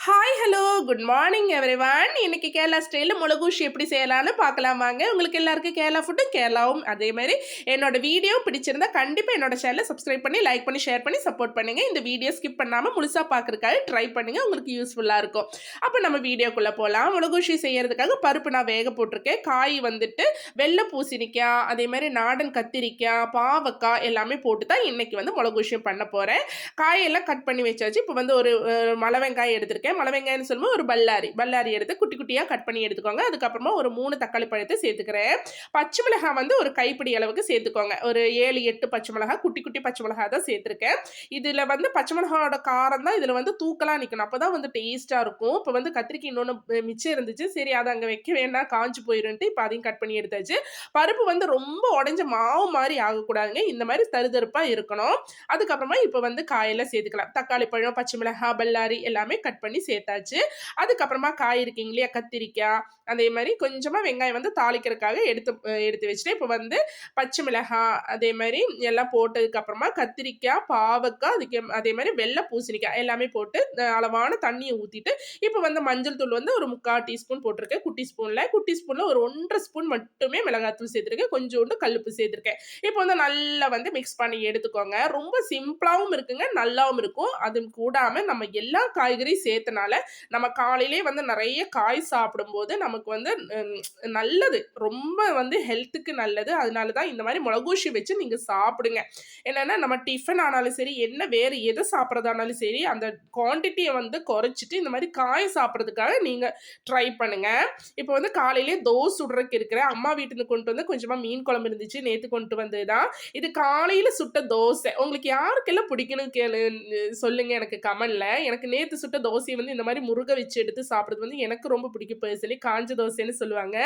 Hi hello good morning everyone. இன்னைக்கு கேரளா ஸ்டைலில் முளகூஷி எப்படி செய்யலான்னு பார்க்கலாம் வாங்க. உங்களுக்கு எல்லாருக்கும் கேரளா ஃபுட்டும் கேரளாவும் அதே மாதிரி என்னோட வீடியோ பிடிச்சிருந்தா கண்டிப்பாக என்னோட சேனலை சப்ஸ்கிரைப் பண்ணி லைக் பண்ணி ஷேர் பண்ணி சப்போர்ட் பண்ணுங்க. இந்த வீடியோ ஸ்கிப் பண்ணாமல் முழுசாக பார்க்குறதுக்காக ட்ரை பண்ணுங்க, உங்களுக்கு யூஸ்ஃபுல்லாக இருக்கும். அப்போ நம்ம வீடியோக்குள்ளே போகலாம். முளகூஷி செய்யறதுக்காக பருப்பு நான் வேக போட்டிருக்கேன். காய் வந்துட்டு வெள்ளை பூசணிக்காய், அதே மாதிரி நாடன் கத்திரிக்காய், பாவக்காய் எல்லாமே போட்டு தான் இன்னைக்கு வந்து முளகூஷி பண்ண போகிறேன். காயெல்லாம் கட் பண்ணி வச்சாச்சு. இப்போ வந்து ஒரு மலை வெங்காயம் எடுத்திருக்கேன். மலை வெங்காயம்னு சொல்லும்போது ஒரு பல்லாரி எடுத்து குட்டி குட்டியாக கட் பண்ணி எடுத்துக்கோங்க. அதுக்கப்புறமா ஒரு 3 தக்காளி பழத்தை சேர்த்துக்கிறேன். பச்சை மிளகாய் வந்து ஒரு கைப்பிடி அளவுக்கு சேர்த்துக்கோங்க. ஒரு 7 8 பச்சை மிளகாய், குட்டி குட்டி பச்சை மிளகாய் தான் சேர்த்துருக்கேன். இதில் வந்து பச்சை மிளகாயோட காரம் தான் இதில் வந்து தூக்கலாக நிற்கணும், அப்போ தான் வந்து டேஸ்ட்டாக இருக்கும். இப்போ வந்து கத்திரிக்காய் இன்னொன்று மிச்சம் இருந்துச்சு, சரி அதை அங்கே வைக்க வேண்டாம் காஞ்சு போயிருன்ட்டு இப்போ அதையும் கட் பண்ணி எடுத்தாச்சு. பருப்பு வந்து ரொம்ப உடஞ்ச மாவு மாதிரி ஆகக்கூடாதுங்க, இந்த மாதிரி தருதருப்பாக இருக்கணும். அதுக்கப்புறமா இப்போ வந்து காயெல்லாம் சேர்த்துக்கலாம். தக்காளி பழம், பச்சை மிளகாய், பல்லாரி எல்லாமே கட் பண்ணி சேர்த்தாச்சு. அதுக்கப்புறமா காய் இருக்குங்க இல்லையா, கத்திரிக்காய், அதே மாதிரி கொஞ்சமாக வெங்காயம் வந்து தாளிக்கிறதுக்காக எடுத்து வச்சுட்டு இப்போ வந்து பச்சை மிளகாய் அதே மாதிரி எல்லாம் போட்டதுக்கப்புறமா கத்திரிக்காய், பாவக்காய், அதுக்கு அதே மாதிரி வெள்ளை பூசணிக்காய் எல்லாமே போட்டு அளவான தண்ணியை ஊற்றிட்டு இப்போ வந்து மஞ்சள் தூள் வந்து ஒரு 3/4 டீஸ்பூன் போட்டிருக்கேன். குட்டி ஸ்பூனில் ஒரு 1.5 ஸ்பூன் மட்டுமே மிளகாத்தூள் சேர்த்துருக்கேன். கொஞ்சோண்டு கல்லுப்பு சேர்த்துருக்கேன். இப்போ வந்து நல்லா வந்து மிக்ஸ் பண்ணி எடுத்துக்கோங்க. ரொம்ப சிம்பிளாகவும் இருக்குங்க, நல்லாவும் இருக்கும். அது கூடாமல் நம்ம எல்லா காய்கறியும் சேர்த்தனால நம்ம காலையிலே வந்து நிறைய காய் சாப்பிடும்போது நமக்கு வந்து நல்லது, ரொம்ப வந்து ஹெல்த்துக்கு நல்லது. அதனால தான் இந்த மாதிரி மிளகூஷி வச்சு நீங்கள் சாப்பிடுங்க. என்னென்னா நம்ம டிஃபன் ஆனாலும் சரி, என்ன வேறு எதை சாப்பிட்றதானாலும் சரி, அந்த குவான்டிட்டியை வந்து குறைச்சிட்டு இந்த மாதிரி காய் சாப்பிட்றதுக்காக நீங்கள் ட்ரை பண்ணுங்கள். இப்போ வந்து காலையிலே தோசை சுடுறதுக்கு இருக்கிறேன். அம்மா வீட்டிலேருந்து கொண்டு வந்து கொஞ்சமாக மீன் குழம்பு இருந்துச்சு, நேற்று கொண்டு வந்தது தான். இது காலையில் சுட்ட தோசை. உங்களுக்கு யாருக்கெல்லாம் பிடிக்கணும் சொல்லுங்க எனக்கு கமெண்ட்ல. எனக்கு நேற்று சுட்ட தோசையை வந்து இந்த மாதிரி முருகை வச்சு எடுத்து சாப்பிட்றது வந்து எனக்கு ரொம்ப பிடிக்கும். பர்சனலி காஞ்ச தோசைன்னு சொல்லுவாங்க.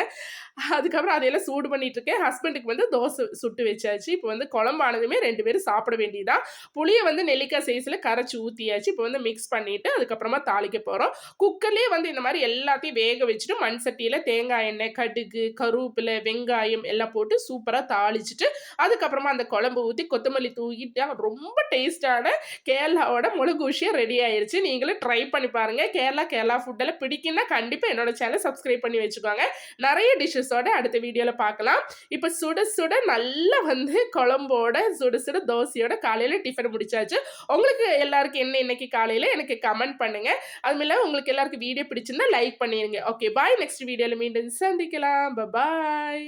அதுக்கப்புறம் அதையெல்லாம் சூடு பண்ணிட்டு இருக்கேன். ஹஸ்பண்டுக்கு வந்து தோசை சுட்டு வச்சாச்சு. இப்போ வந்து குழம்பானதுமே 2 பேரும் சாப்பிட வேண்டியதான். புளியை வந்து நெல்லிக்காய் சைஸில் கரைச்சி ஊற்றியாச்சு. இப்போ வந்து மிக்ஸ் பண்ணிவிட்டு அதுக்கப்புறமா தாளிக்க போகிறோம். குக்கர்லேயே வந்து இந்த மாதிரி எல்லாத்தையும் வேக வச்சுட்டு மண் சட்டியில் தேங்காய் எண்ணெய், கடுகு, கருவேப்பிலை, வெங்காயம் எல்லாம் போட்டு சூப்பராக தாளிச்சிட்டு அதுக்கப்புறமா அந்த குழம்பு ஊற்றி கொத்தமல்லி தூக்கிட்டா ரொம்ப டேஸ்டான கேரளாவோட முளகூஷியம் ரெடி ஆயிருச்சு. நீங்களும் ட்ரை பண்ணி பாருங்க. கேரளா ஃபுட்டெல்லாம் பிடிக்குன்னா கண்டிப்பாக என்னோட சேனலை சப்ஸ்கிரைப் பண்ணி வச்சுக்கோங்க. நிறைய டிஷ்ஷஸோட அடுத்த வீடியோவில் பார்க்கலாம். இப்போ சுட சுட நல்லா வந்து குழம்போட சுட சுட தோசையோட காலையில் டிஃபன் முடிச்சாச்சு. உங்களுக்கு எல்லாருக்கும் என்ன இன்னைக்கு காலையில் எனக்கு கமெண்ட் பண்ணுங்க. அதுமில்ல உங்களுக்கு எல்லாருக்கும் வீடியோ பிடிச்சிருந்தா லைக் பண்ணிடுங்க. Okay bye. நெக்ஸ்ட் வீடியோவில் மீண்டும் சந்திக்கலாம். பாய்.